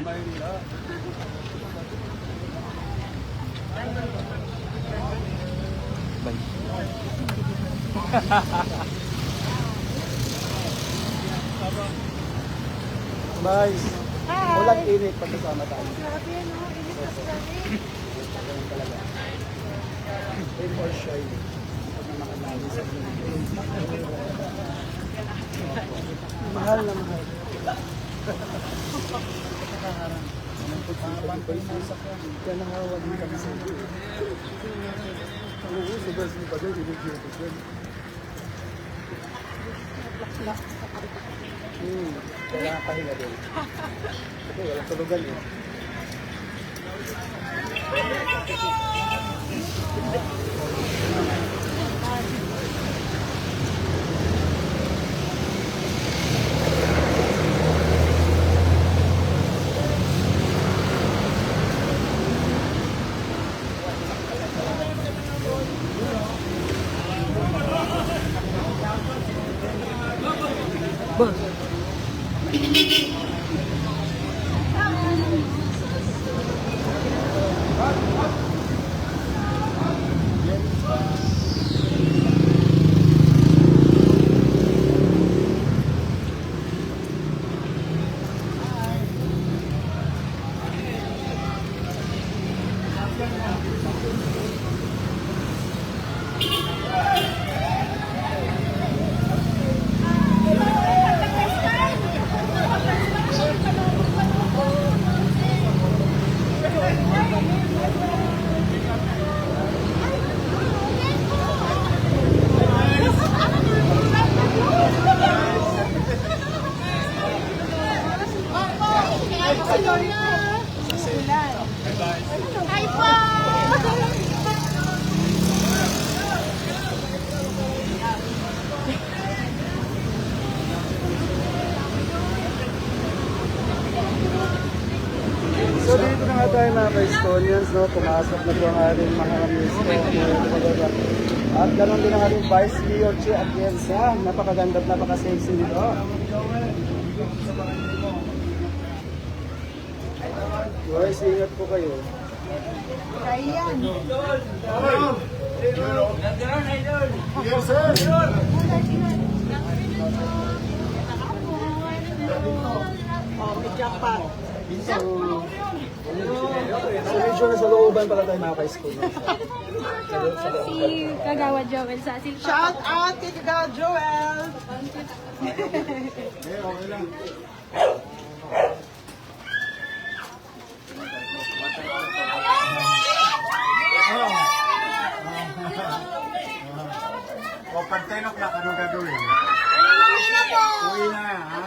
Maynila. Bye. Ulang init pagkasama tayo. Grabe, no? Init na grabe. Aim or shine. Pag na makanali sa mahal na mahal. Kaya nangawag din kami sa iyo. Oo, sobrang sinipa doon. Hindi ko doon. Kaya nakapahinga doon. Kasi walang tulugan eh. So dito na nga tayo mga ka-Estonians, no? Pumasok na po ang ating mga misto. At ganoon din ang ating Vice Mayor Che Atienza. Napakaganda at napaka-sexy nito. Guys, ingat po kayo. Ayan. Yes, sir! Oh, may jackpot. So medyo nasa looban pala tayo mga ka-school. Si Kagawa Joel sa Silpa. Shout out kay Kagawa Joel. Okay lang. O pag tenok na, ano gagawin? Uwi na po. Uwi na, ha?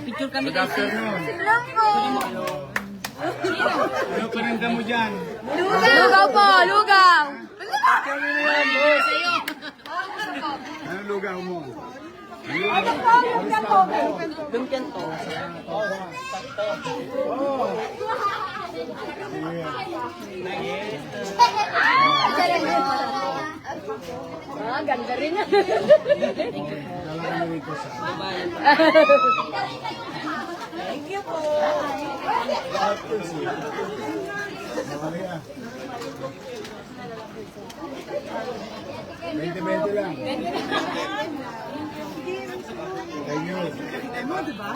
Picture kami Good afternoon. Lang po. Ano paninda mo dyan? Lugaw po, lugaw. Kami na yan, boss. Ano lugaw mo? Lumpyan po. Ah, ganda rin. Thank you po. Bente lang. Thank you. Ano, diba?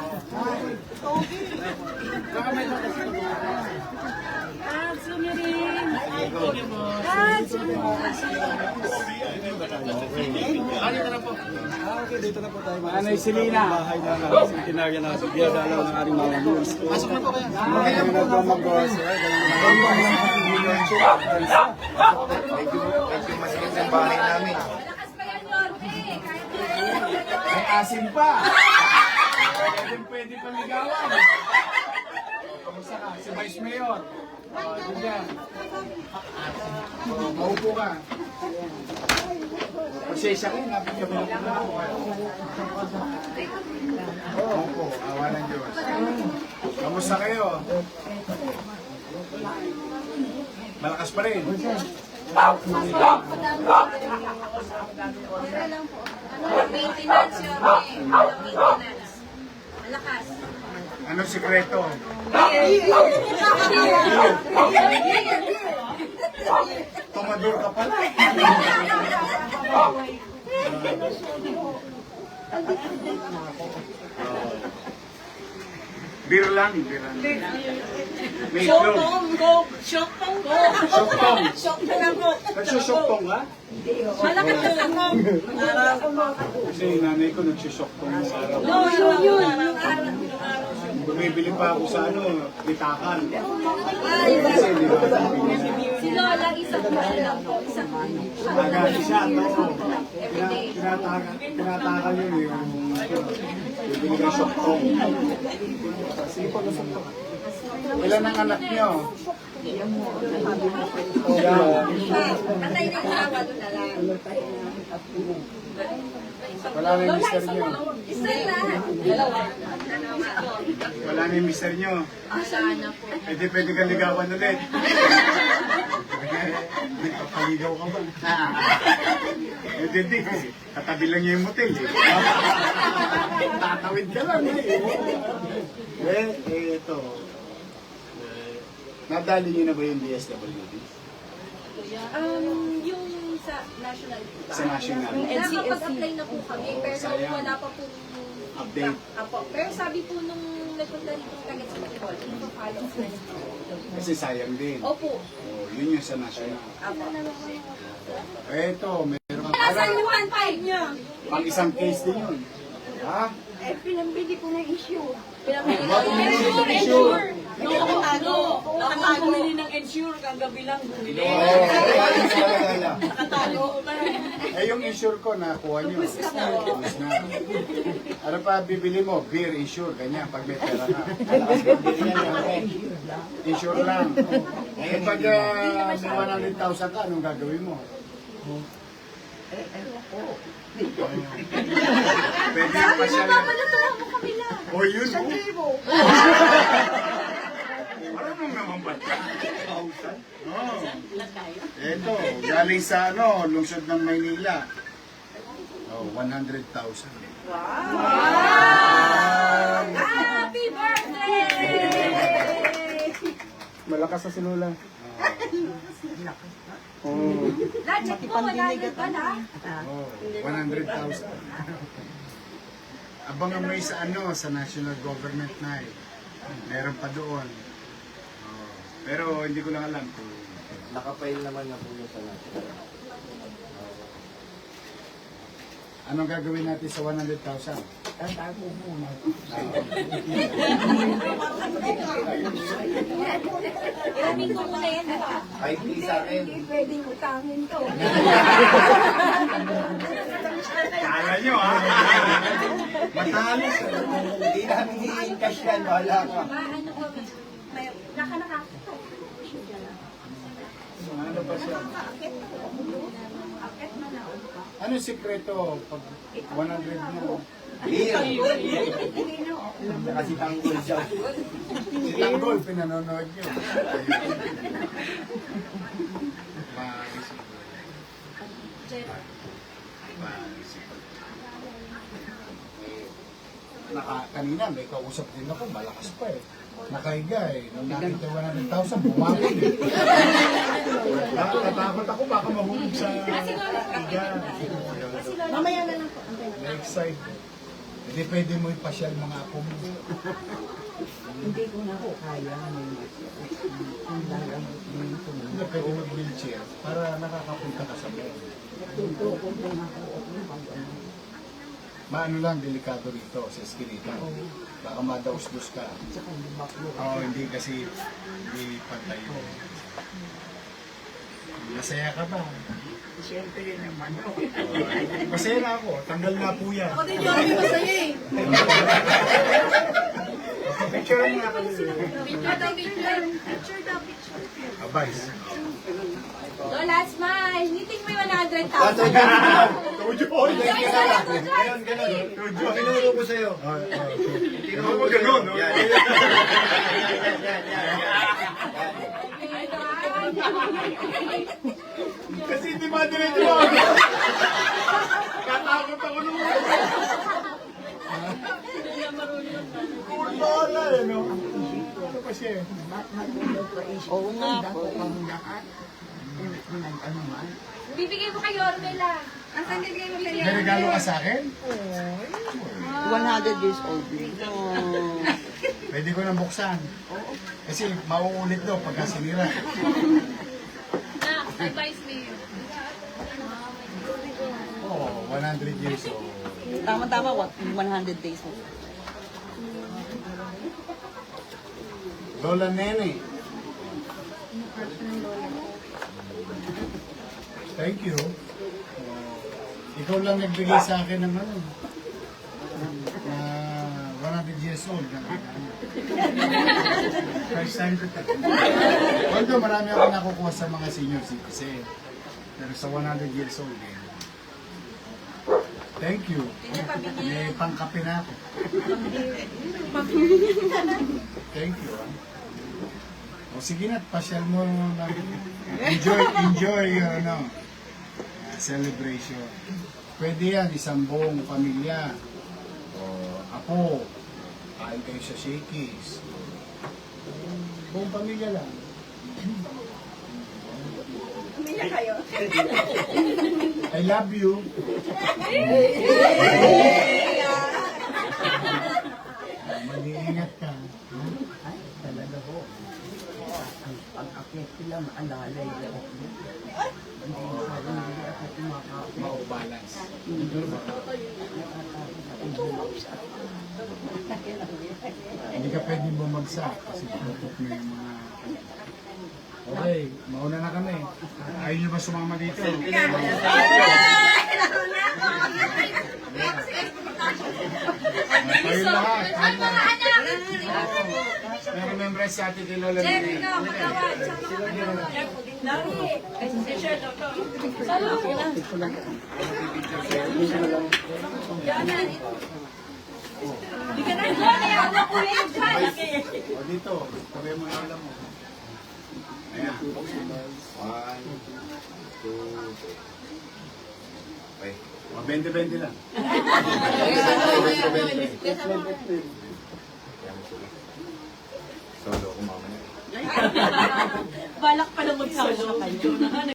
Okay, dito na po tayo. Ano yung Selena? Bahay na namin. Tinagyan na sa ginadalaw ng ating mga news. Pasok na po kayo. Okay na po mag-boss. Medyo masigas ang bahay namin. May asin pa. Pwede paligawan. Vice Mayor. Diyan. Maupo ka. Pasensya kayo, napigyan mo na ako. Maupo, awa ng Diyos. Kamusta kayo? Malakas pa rin. Maintenance yun eh. Maintenance. Malakas. Ano sikreto? Tomador ka pala. Beer lang, beer lang. May itlog. Shoktong. Shoktong. Shoktong ako. Nagsusuktong ka? Malakas na ako. Kasi nanay ko nagsusuktong ng araw. Yun. Bumibili pa ako sa bitakan. Ay, Kasi di ba? si Lola, isang buwan lang po. Isang Agad siya, no? Tinatakal yun yung bibili ka shoktong. Sige po, nasuktong. Ilan ang anak niyo? patay na yung Sabado na lang. Wala na yung mister niyo. Isa lahat. Dalawa. Wala na yung mister niyo. Sana po. Eh di pwede ka ligawan ulit. Nagpapaligaw ka ba? Eh di. Katabi lang niya yung motel eh. Tatawid ka lang eh. Ito. Nadali niyo na ba yung DSWD? Yung sa national. Sa national? Nakapag-apply na po kami, pero Sayang. wala pa po Update. Apo. Pero sabi po nung nagpunta rito kagad sa Batikol, ipapalo sa Kasi sayang din. Opo. Oh, yun yung sa national. Apo. Ito, meron kang Nasaan yung 1.5 niya? pang isang case din yun. Ha? Eh, pinambili ko ng issue. Pinambili ko Bakit ng yung issue. Nakatago bumili ng insure kagabi lang bumili. Nakatago pa rin. Eh, yung insure ko, nakuha nyo. Ubus na. Ano pa bibili mo? Beer, insure, ganyan, pag may pera ka. Insure lang. Eh, pag may 100,000 ka, anong gagawin mo? Pwede yung pasyal. Papalutuhan mo kami lang. O, yun. Marunong naman ba? Oh. Ito, galing sa lungsod ng Maynila. Oh, 100,000. Happy birthday! Malakas sa sinula. Budget mo, wala na pala. Oh, 100,000. Abangan mo yung sa national government night. Meron pa doon. Oh, pero hindi ko lang alam kung Nakapail naman na po yung sa natin. anong gagawin natin sa 100,000. Iramin ko muna yan, diba? Ay, di sa akin. Pwedeng utangin to. Kala nyo Matalas. Hindi namin i-cash yan, wala ka. Ano ko, naka. Ano pa siya? Ano sikreto pag 100 mo? Kasi tanggol siya. Si Tanggol, pinanonood nyo. Kanina may kausap din ako, malakas pa eh. Nakahiga eh. Nung nakita 100,000, bumangon eh. Natakot ako, baka mahulog sa higa. Mamaya na lang po. Na-excite. Hindi pwede mo ipasyal mga apo mo. Hindi ko na ako kaya. Hindi pwede mag-wheelchair para nakakapunta ka sa bed. Tutukod din ako. Maano lang, delikado rito sa eskinita. Baka madaus-dus ka. Oo, hindi kasi hindi pantay yun. Masaya ka ba? Siyempre naman. Masaya na ako. Tanggal na po yan. Ako din yung masaya eh. Picture mo nga kami. Picture daw, picture. Abay. Lola, smile. Ngiting mo yung 100,000. Ganon, ganon. Tinuro ko sa'yo. Tinuro ko ganon, no? Yan. Kasi hindi madiretso ako. Katakot ako nung cool bala eh, no? Ano pa siya eh? Oo nga po. Lahat. Ano man. Bibigay ko kay Ormela. Ang bibigay mo kay May regalo ka sa akin? 100 years old. Pwede ko nang buksan. Kasi mauulit daw pagka sinira. Advice me. Oo, 100 years old. Tama-tama, 100 days old. Lola Nene. Thank you. Ikaw lang nagbigay sa akin ng ano. 100 years old. First time ko ito. Although marami ako nakukuha sa mga senior citizen. Pero sa 100 years old eh. Thank you. May pangkape na ako. Thank you. O sige na, pasyal mo na. Enjoy your ano, celebration. Pwede yan, isang buong pamilya. O apo, kain kayo sa Shakey's. Buong pamilya lang. Pamilya kayo. I love you. Mag-iingat ka. Ay, talaga ho. Ang akyat sila, maalalay lang ako. Hindi ako kumakain. Mau-balance. Hindi ka pwedeng bumagsak kasi tutok na yung mga... Okay, mauna na kami. Ayaw nyo ba sumama dito? Kayo lahat. Pero memorize sa atin kay Lola Jerry, Nene. ikaw, magawad. Hindi ka na doon. Kaya ako po yung O dito, tabi mo yung alam mo. Ayan. 1, 2, Okay. 20-20 lang. Solo ko mamaya. Balak pala mag-solo kayo.